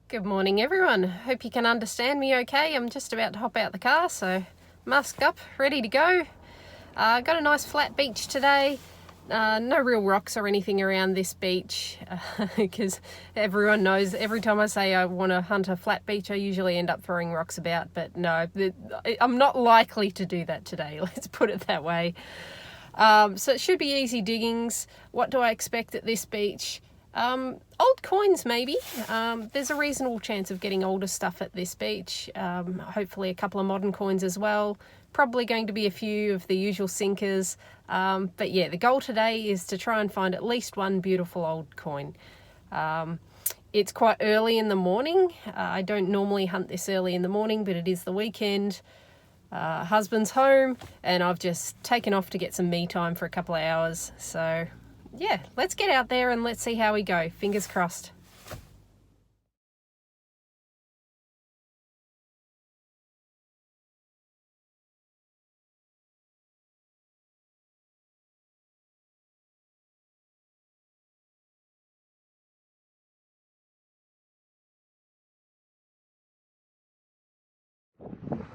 Good morning everyone, hope you can understand me okay. I'm just about to hop out the car, so masked up, ready to go. Got a nice flat beach today. No real rocks or anything around this beach because everyone knows every time I say I want to hunt a flat beach I usually end up throwing rocks about, but no, I'm not likely to do that today, let's put it that way. So it should be easy diggings. What do I expect at this beach? Old coins maybe. There's a reasonable chance of getting older stuff at this beach. Hopefully a couple of modern coins as well. Probably going to be a few of the usual sinkers. But yeah, the goal today is to try and find at least one beautiful old coin. It's quite early in the morning. I don't normally hunt this early in the morning, but it is the weekend. Husband's home and I've just taken off to get some me time for a couple of hours. So yeah, let's get out there and let's see how we go. Fingers crossed.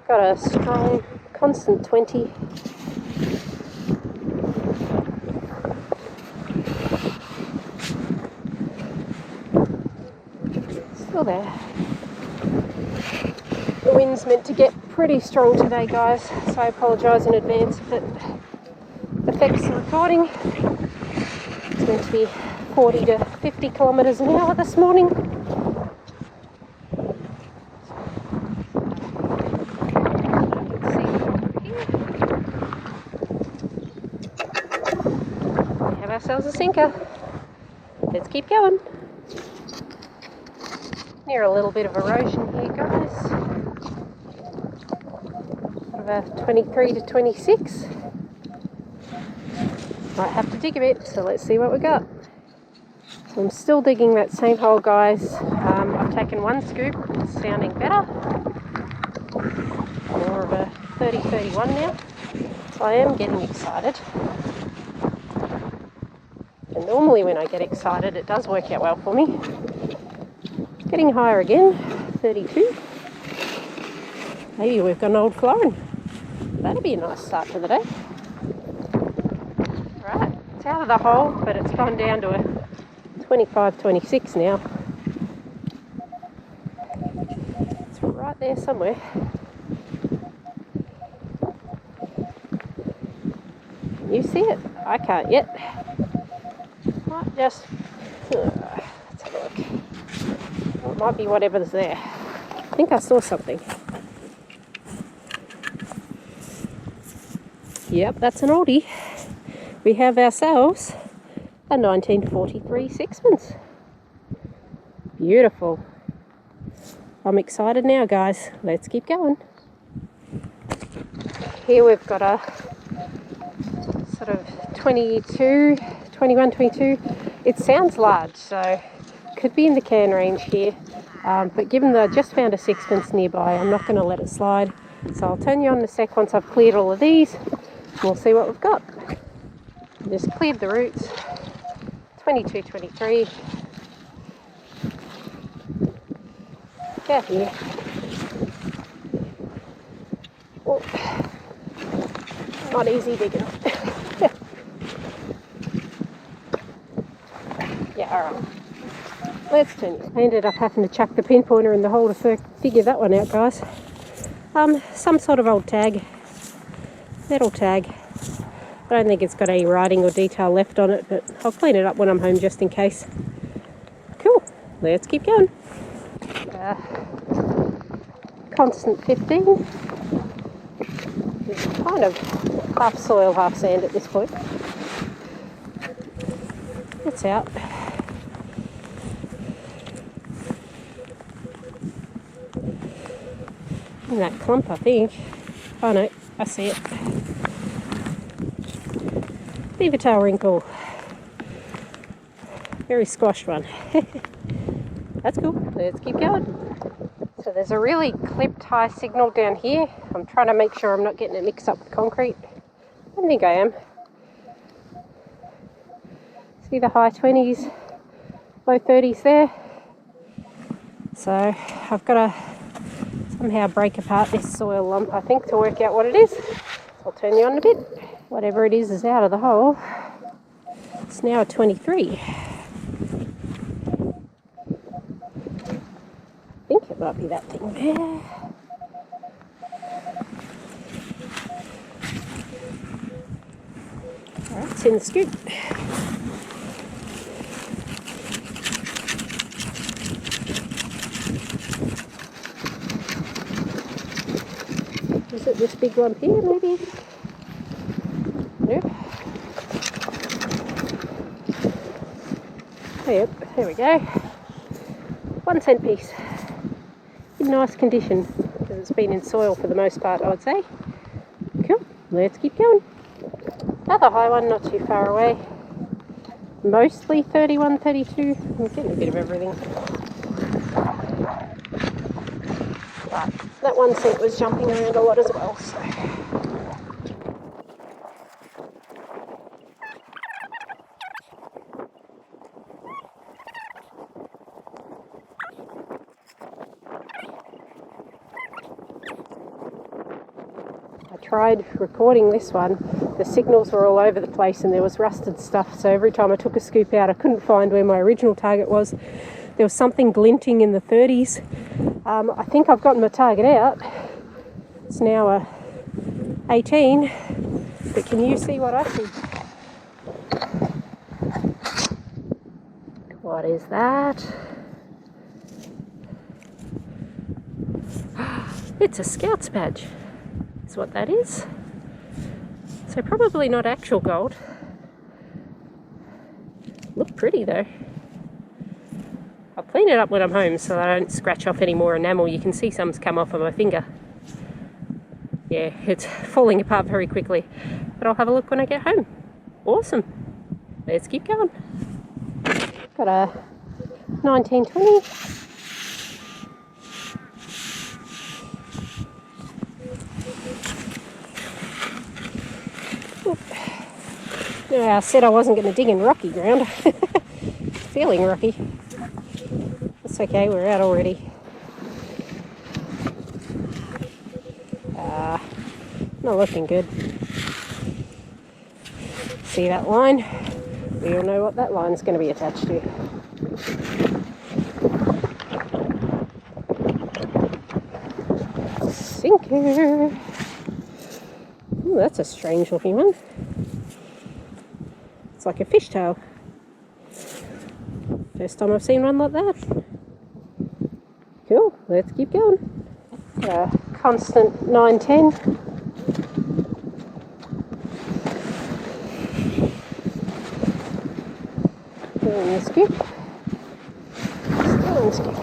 Got a strong, constant 20. Still there. The wind's meant to get pretty strong today, guys, so I apologise in advance if it affects the recording. It's meant to be 40 to 50 kilometres an hour this morning. We have ourselves a sinker. Let's keep going. Near a little bit of erosion here, guys. Sort of a 23 to 26. Might have to dig a bit, so let's see what we got. So I'm still digging that same hole, guys. I've taken one scoop, it's sounding better. More of a 30-31 now. So I am getting excited. And normally when I get excited, it does work out well for me. Getting higher again, 32. Maybe we've got an old florin. That'll be a nice start to the day. Right, it's out of the hole, but it's gone down to a 25, 26 now. It's right there somewhere. Can you see it? I can't yet. Might just... let's have a look. Well, it might be whatever's there. I think I saw something. Yep, that's an oldie. We have ourselves a 1943 Sixpence. Beautiful. I'm excited now, guys. Let's keep going. Here we've got a sort of 22, 21, 22. It sounds large, so could be in the can range here. But given that I just found a Sixpence nearby, I'm not going to let it slide. So I'll turn you on in a sec once I've cleared all of these. We'll see what we've got. Just cleared the roots. 22, 23. Get here. Oh, not easy digging. Yeah, alright. Let's turn it. I ended up having to chuck the pinpointer in the hole to figure that one out, guys. Some sort of old tag. Metal tag. I don't think it's got any writing or detail left on it, but I'll clean it up when I'm home just in case. Cool. Let's keep going. Constant 15. It's kind of half soil, half sand at this point. It's out. In that clump, I think. Oh no, I see it. Beaver tail wrinkle. Very squashed one. That's cool. Let's keep going. So there's a really clipped high signal down here. I'm trying to make sure I'm not getting it mixed up with concrete. I don't think I am. See the high 20s, low 30s there? So I've got to somehow break apart this soil lump, I think, to work out what it is. I'll turn you on a bit. Whatever it is out of the hole. It's now a 23. I think it might be that thing there. Alright, it's in the scoop. Is it this big lump here, maybe? Nope. Oh, yep, there we go. 1 cent piece. In nice condition, because it's been in soil for the most part, I would say. Cool, let's keep going. Another high one, not too far away. Mostly 31, 32. I'm getting a bit of everything. But that 1 cent was jumping around a lot as well, so. I tried recording this one. The signals were all over the place and there was rusted stuff, so every time I took a scoop out I couldn't find where my original target was. There was something glinting in the 30s. I think I've gotten my target out. It's now a 18, but can you see what I see? What is that? It's a Scout's badge, is what that is. So probably not actual gold. Look pretty though. I'll clean it up when I'm home so I don't scratch off any more enamel. You can see some's come off of my finger. Yeah, it's falling apart very quickly. But I'll have a look when I get home. Awesome. Let's keep going. Got a 1920. Yeah, I said I wasn't going to dig in rocky ground. Feeling rocky. It's okay, we're out already. Not looking good. See that line? We all know what that line's going to be attached to. Sinker. Ooh, that's a strange looking one. It's like a fishtail. First time I've seen one like that. Cool, let's keep going. Constant 910. Still in the scoop. Still in the scoop.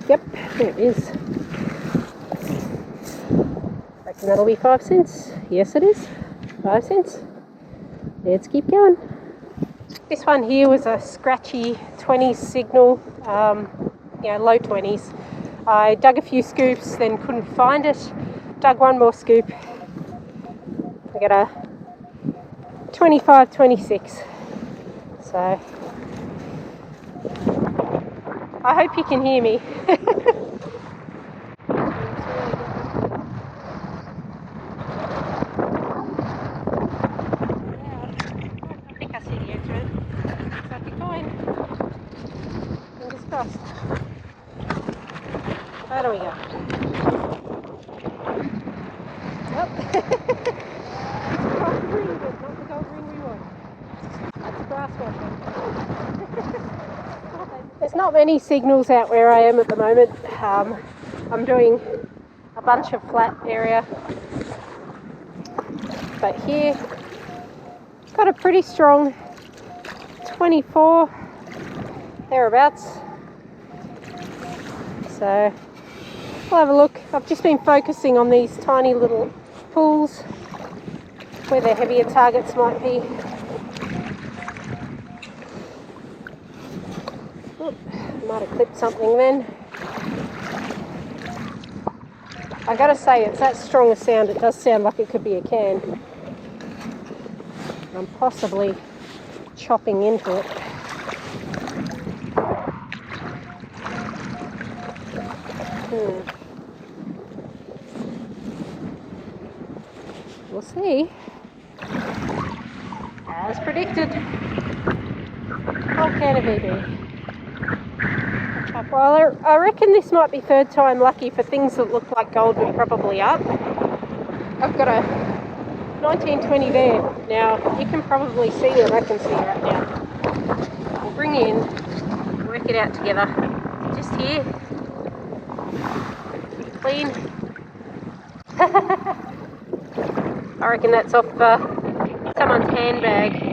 Yep, there it is. Reckon that'll be 5 cents. Yes, it is. 5 cents. Let's keep going. This one here was a scratchy 20s signal, low 20s. I dug a few scoops, then couldn't find it. Dug one more scoop. I got a 25, 26. So I hope you can hear me. I think I see the edge of it. It's like a coin. Fingers crossed. How do we go? Oh. It's green, but not the gold ring we want. That's grass washing. There's not many signals out where I am at the moment. I'm doing a bunch of flat area, but here got a pretty strong 24 thereabouts. So we'll have a look. I've just been focusing on these tiny little pools where the heavier targets might be. Might have clipped something then. I gotta say, it's that strong a sound. It does sound like it could be a can. I'm possibly chopping into it. We'll see. As predicted. Whole can of VB. Well, I reckon this might be third time lucky for things that look like gold but probably aren't. I've got a 1920 there. Now, you can probably see what I can see right now. We'll bring in, work it out together. Just here. Clean. I reckon that's off someone's handbag.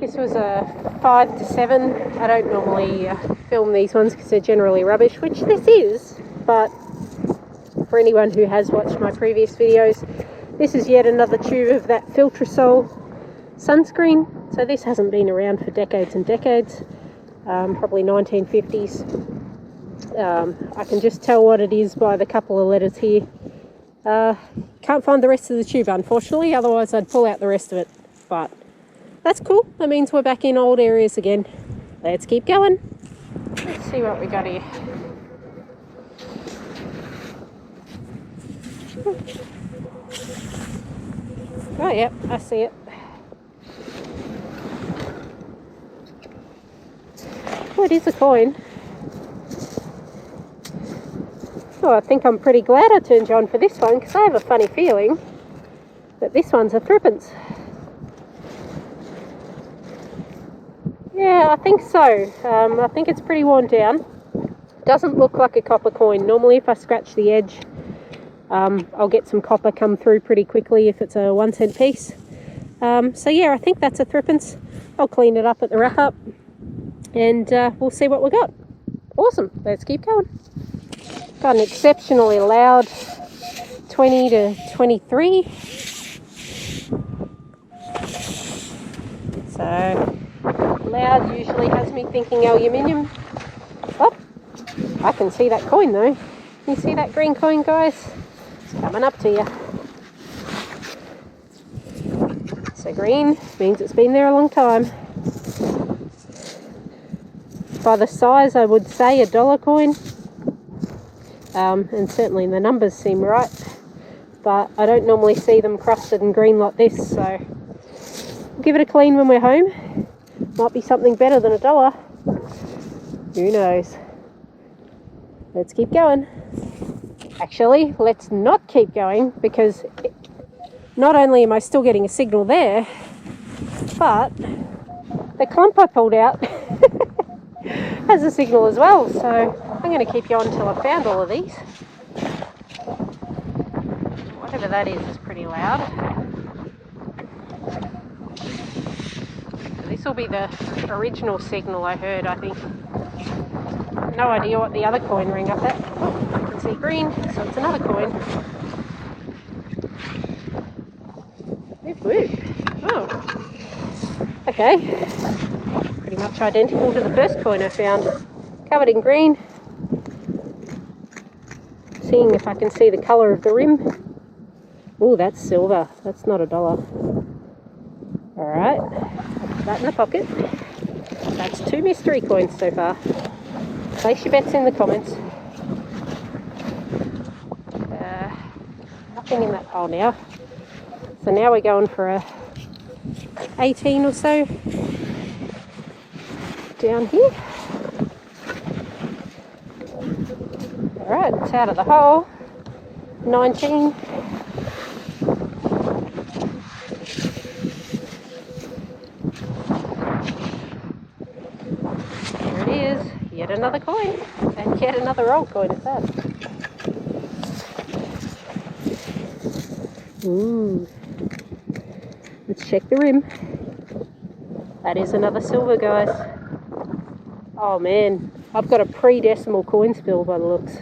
This was a 5 to 7. I don't normally film these ones because they're generally rubbish, which this is, but for anyone who has watched my previous videos, this is yet another tube of that Filtrasol sunscreen. So this hasn't been around for decades and decades, probably 1950s. I can just tell what it is by the couple of letters here. Can't find the rest of the tube, unfortunately, otherwise I'd pull out the rest of it, but that's cool. That means we're back in old areas again. Let's keep going. Let's see what we got here. Oh, yep, I see it. Oh, it is a coin. Oh, I think I'm pretty glad I turned you on for this one because I have a funny feeling that this one's a threepence. Yeah, I think so. I think it's pretty worn down. Doesn't look like a copper coin. Normally if I scratch the edge, I'll get some copper come through pretty quickly if it's a 1 cent piece. So yeah, I think that's a threepence. I'll clean it up at the wrap up and we'll see what we got. Awesome, let's keep going. Got an exceptionally loud 20 to 23. So loud usually has me thinking aluminium. Oh, I can see that coin though. Can you see that green coin, guys? It's coming up to you. So green means it's been there a long time. By the size, I would say a dollar coin. And certainly the numbers seem right. But I don't normally see them crusted and green like this, so we'll give it a clean when we're home. Might be something better than a dollar. Who knows? Let's keep going. Actually, let's not keep going because not only am I still getting a signal there, but the clump I pulled out has a signal as well. So I'm going to keep you on until I've found all of these. Whatever that is pretty loud. This will be the original signal I heard, I think. No idea what the other coin rang up at. Oh, I can see green, so it's another coin. Whoop, whoop. Oh, okay. Pretty much identical to the first coin I found. Covered in green. Seeing if I can see the colour of the rim. Oh, that's silver. That's not a dollar. Alright, put that in the pocket. That's 2 mystery coins so far. Place your bets in the comments. Nothing in that pile now. So now we're going for a 18 or so down here. Alright, it's out of the hole. 19. There it is. Yet another coin. And yet another old coin at that. Ooh. Let's check the rim. That is another silver, guys. Oh man, I've got a pre-decimal coin spill by the looks.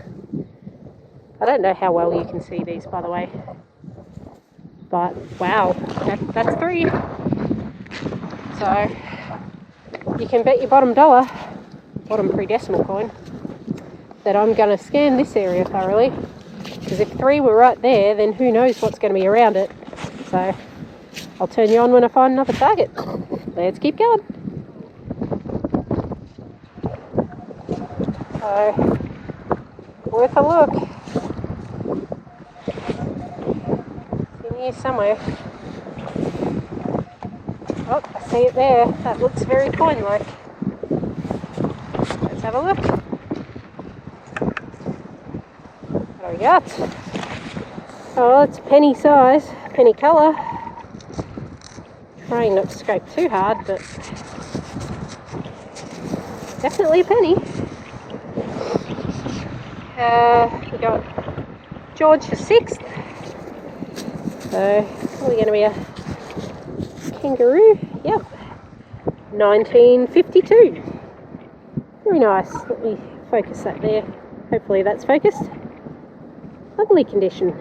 I don't know how well you can see these, by the way. But wow, that's 3. So you can bet your bottom dollar, bottom pre-decimal coin, that I'm going to scan this area thoroughly, because if 3 were right there, then who knows what's going to be around it. So I'll turn you on when I find another target. Let's keep going. So, worth a look. It's in here somewhere. Oh, I see it there. That looks very coin-like. Let's have a look. What do we got? Oh, it's penny size, penny colour. Trying not to scrape too hard, but definitely a penny. We got George the 6th. So, probably going to be a kangaroo. Yep. 1952. Very nice. Let me focus that there. Hopefully that's focused. Lovely condition.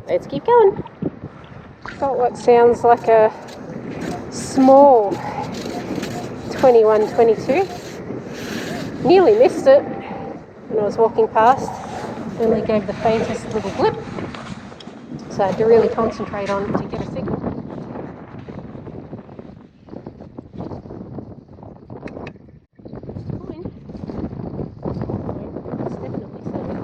Let's keep going. Got what sounds like a small 21-22. Nearly missed it when I was walking past. Only gave the faintest little blip. So I had to really concentrate on it to get a signal. It's definitely silly.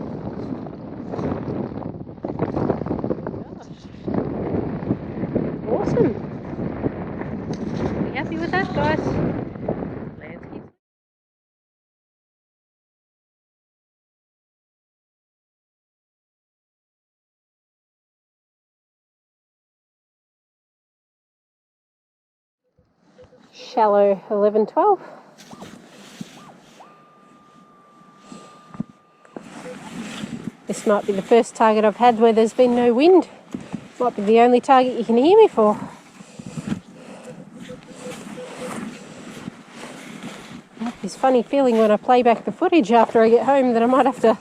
Awesome. Be happy with that, guys. Let's keep. Shallow 11-12. This might be the first target I've had where there's been no wind. Might be the only target you can hear me for. I have this funny feeling when I play back the footage after I get home that I might have to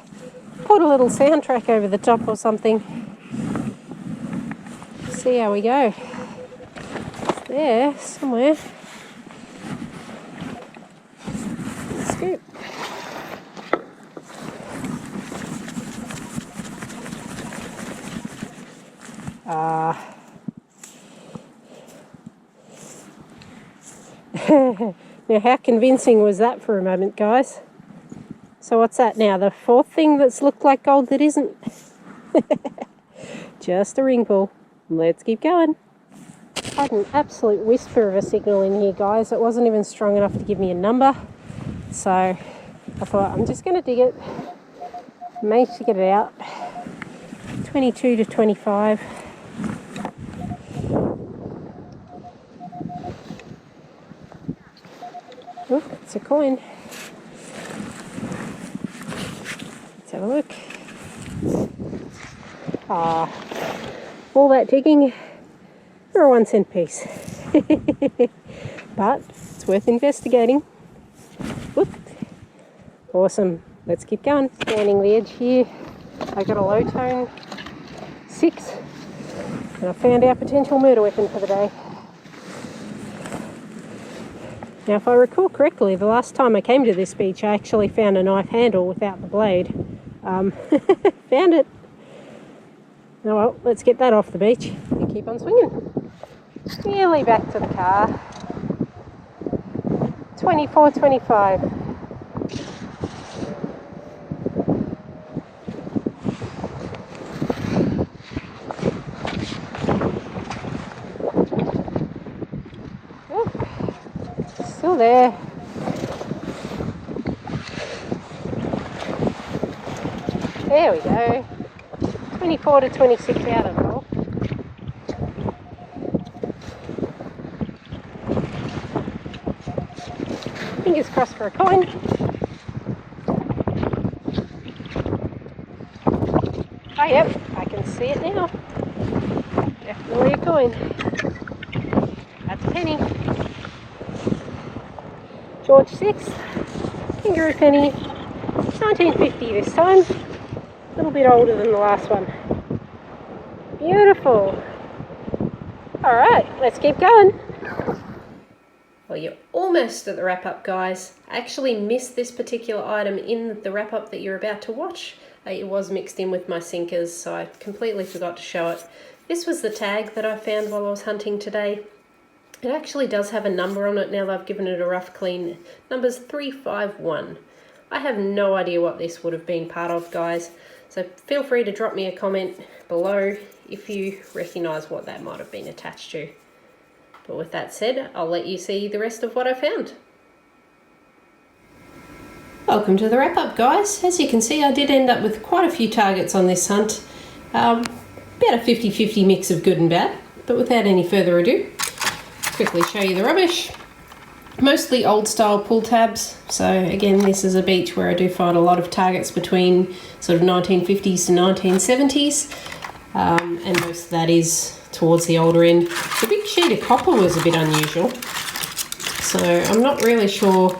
put a little soundtrack over the top or something. See how we go. It's there somewhere. Scoop. Now how convincing was that for a moment, guys? So what's that now? The 4th thing that's looked like gold that isn't? Just a ring pull. Let's keep going. I had an absolute whisper of a signal in here, guys. It wasn't even strong enough to give me a number. So I thought I'm just going to dig it. Managed to get it out. 22-25. Oh, it's a coin. Let's have a look. All that digging for a 1-cent piece. But it's worth investigating. Whoop. Awesome. Let's keep going. Scanning the edge here. I got a low tone 6 and I found our potential murder weapon for the day. Now if I recall correctly, the last time I came to this beach I actually found a knife handle without the blade. Found it. Oh well, let's get that off the beach and keep on swinging. Nearly back to the car. 24-25. Still there. There we go. 24-26 out of it all. Fingers crossed for a coin. Oh yep, I can see it now. Definitely a coin. That's a penny. George 6th, kangaroo penny, 1950 this time. A little bit older than the last one. Beautiful. Alright, let's keep going. Well, you're almost at the wrap-up, guys. I actually missed this particular item in the wrap-up that you're about to watch. It was mixed in with my sinkers, so I completely forgot to show it. This was the tag that I found while I was hunting today. It actually does have a number on it now that I've given it a rough clean. Number's 351. I have no idea what this would have been part of, guys. So feel free to drop me a comment below if you recognise what that might have been attached to. But with that said, I'll let you see the rest of what I found. Welcome to the wrap-up, guys. As you can see, I did end up with quite a few targets on this hunt. About a 50-50 mix of good and bad. But without any further ado, quickly show you the rubbish. Mostly old style pull tabs. So again, this is a beach where I do find a lot of targets between sort of 1950s to 1970s. And most of that is towards the older end. The big sheet of copper was a bit unusual. So I'm not really sure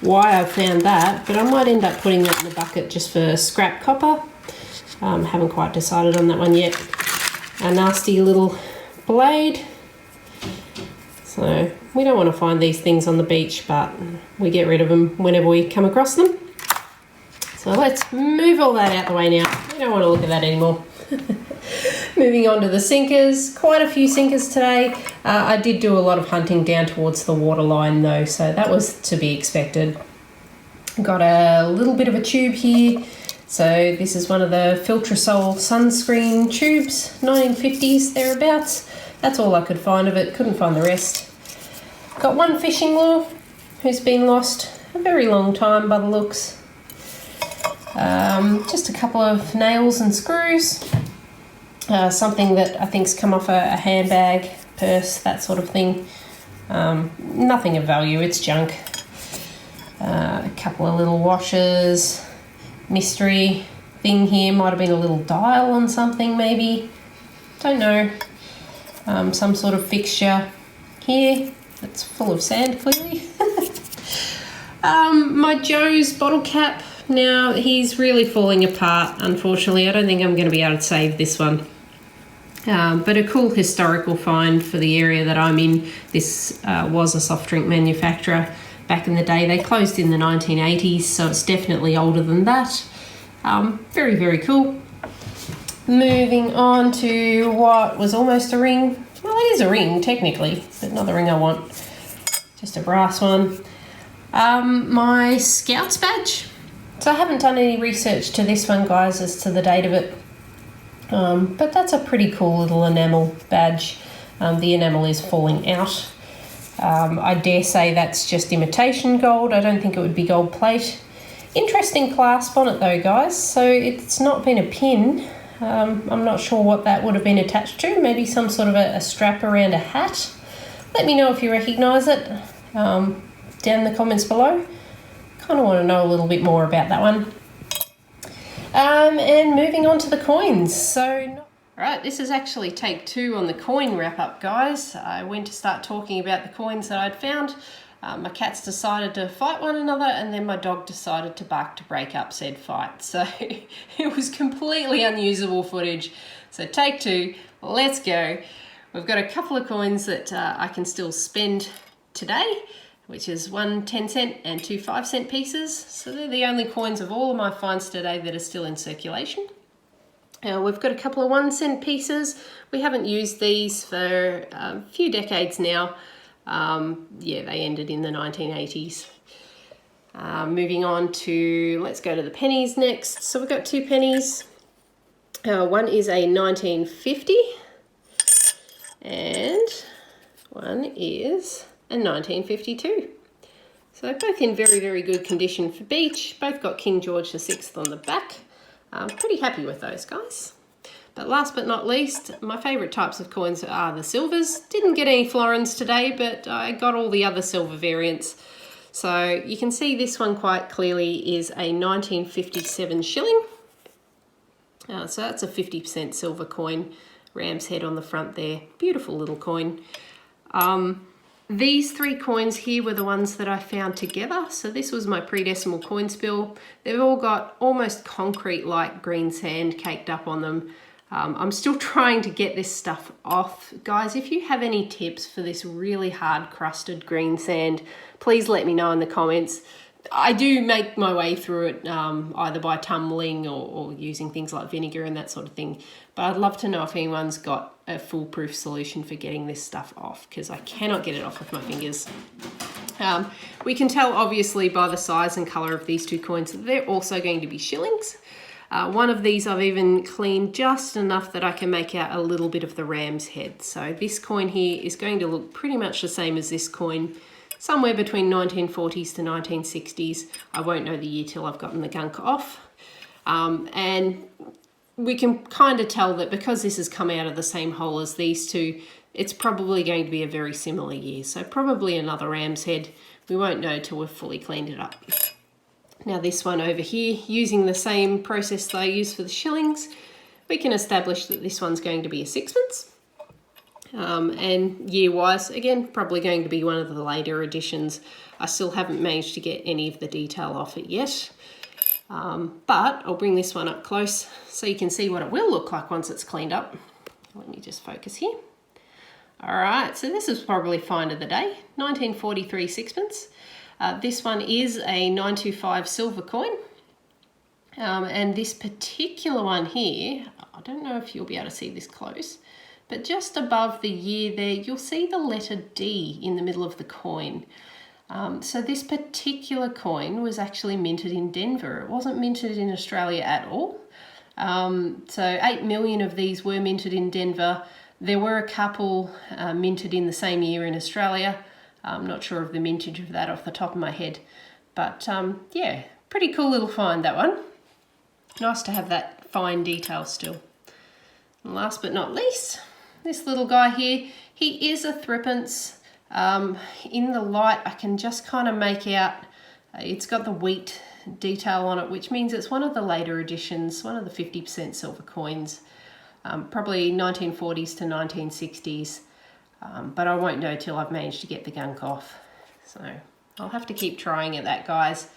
why I found that, but I might end up putting that in the bucket just for scrap copper. Haven't quite decided on that one yet. A nasty little blade. So we don't want to find these things on the beach, but we get rid of them whenever we come across them. So let's move all that out the way now. We don't want to look at that anymore. Moving on to the sinkers. Quite a few sinkers today. I did do a lot of hunting down towards the waterline though, so that was to be expected. Got a little bit of a tube here. So this is one of the Filtrasol sunscreen tubes, 1950s thereabouts. That's all I could find of it, couldn't find the rest. Got one fishing lure who's been lost a very long time by the looks. Just a couple of nails and screws. Something that I think's come off a handbag, purse, that sort of thing. Nothing of value, it's junk. A couple of little washers. Mystery thing here, might have been a little dial on something maybe. Don't know. Some sort of fixture here that's full of sand clearly. My Joe's bottle cap, now he's really falling apart unfortunately. I don't think I'm going to be able to save this one. But a cool historical find for the area that I'm in. This was a soft drink manufacturer back in the day. They closed in the 1980s, so it's definitely older than that. Very, very cool. Moving on to what was almost a ring. Well, it is a ring technically, but not the ring I want. Just a brass one. My Scouts badge. So I haven't done any research to this one, guys, as to the date of it. But that's a pretty cool little enamel badge. The enamel is falling out. I dare say that's just imitation gold. I don't think it would be gold plate. Interesting clasp on it though, guys. So it's not been a pin. I'm not sure what that would have been attached to. Maybe some sort of a strap around a hat. Let me know if you recognise it down in the comments below. Kind of want to know a little bit more about that one. And moving on to the coins. So, alright, this is actually take 2 on the coin wrap up, guys. I went to start talking about the coins that I'd found. My cats decided to fight one another, and then my dog decided to bark to break up said fight. So it was completely unusable footage. So take 2, let's go. We've got a couple of coins that I can still spend today, which is 1 10-cent and 2 5-cent pieces. So they're the only coins of all of my finds today that are still in circulation. We've got a couple of 1-cent pieces. We haven't used these for a few decades now. Yeah, they ended in the 1980s. Moving on to, let's go to the pennies next. So we've got 2 pennies. One is a 1950 and one is a 1952. So both in very, very good condition for beach. Both got King George VI on the back. Pretty happy with those guys. But last but not least, my favourite types of coins are the silvers. Didn't get any florins today, but I got all the other silver variants. So you can see this one quite clearly is a 1957 shilling. So that's a 50% silver coin. Ram's head on the front there. Beautiful little coin. These 3 coins here were the ones that I found together. So this was my pre-decimal coin spill. They've all got almost concrete-like green sand caked up on them. I'm still trying to get this stuff off. Guys, if you have any tips for this really hard crusted green sand, please let me know in the comments. I do make my way through it either by tumbling or using things like vinegar and that sort of thing. But I'd love to know if anyone's got a foolproof solution for getting this stuff off, because I cannot get it off with my fingers. We can tell obviously by the size and colour of these two coins that they're also going to be shillings. One of these I've even cleaned just enough that I can make out a little bit of the ram's head. So this coin here is going to look pretty much the same as this coin, somewhere between 1940s to 1960s. I won't know the year till I've gotten the gunk off. And we can kind of tell that because this has come out of the same hole as these two, it's probably going to be a very similar year. So probably another ram's head. We won't know till we've fully cleaned it up. Now this one over here, using the same process that I use for the shillings, we can establish that this one's going to be a sixpence. And year-wise, again, probably going to be one of the later editions. I still haven't managed to get any of the detail off it yet. But I'll bring this one up close so you can see what it will look like once it's cleaned up. Let me just focus here. All right, so this is probably find of the day, 1943 sixpence. This one is a 925 silver coin. And this particular one here, I don't know if you'll be able to see this close, but just above the year there, you'll see the letter D in the middle of the coin. So this particular coin was actually minted in Denver. It wasn't minted in Australia at all. So 8 million of these were minted in Denver. There were a couple minted in the same year in Australia. I'm not sure of the mintage of that off the top of my head. But yeah, pretty cool little find, that one. Nice to have that fine detail still. And last but not least, this little guy here, he is a threepence. In the light, I can just kind of make out, it's got the wheat detail on it, which means it's one of the later editions, one of the 50% silver coins, probably 1940s to 1960s. But I won't know till I've managed to get the gunk off. So I'll have to keep trying at that, guys.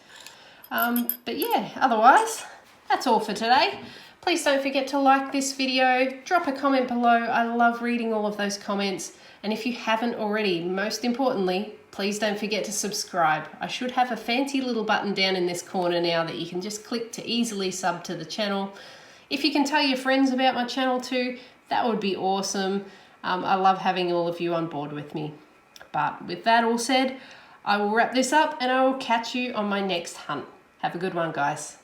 But yeah, otherwise, that's all for today. Please don't forget to like this video, drop a comment below. I love reading all of those comments. And if you haven't already, most importantly, please don't forget to subscribe. I should have a fancy little button down in this corner now that you can just click to easily sub to the channel. If you can tell your friends about my channel too, that would be awesome. I love having all of you on board with me. But with that all said, I will wrap this up and I will catch you on my next hunt. Have a good one, guys.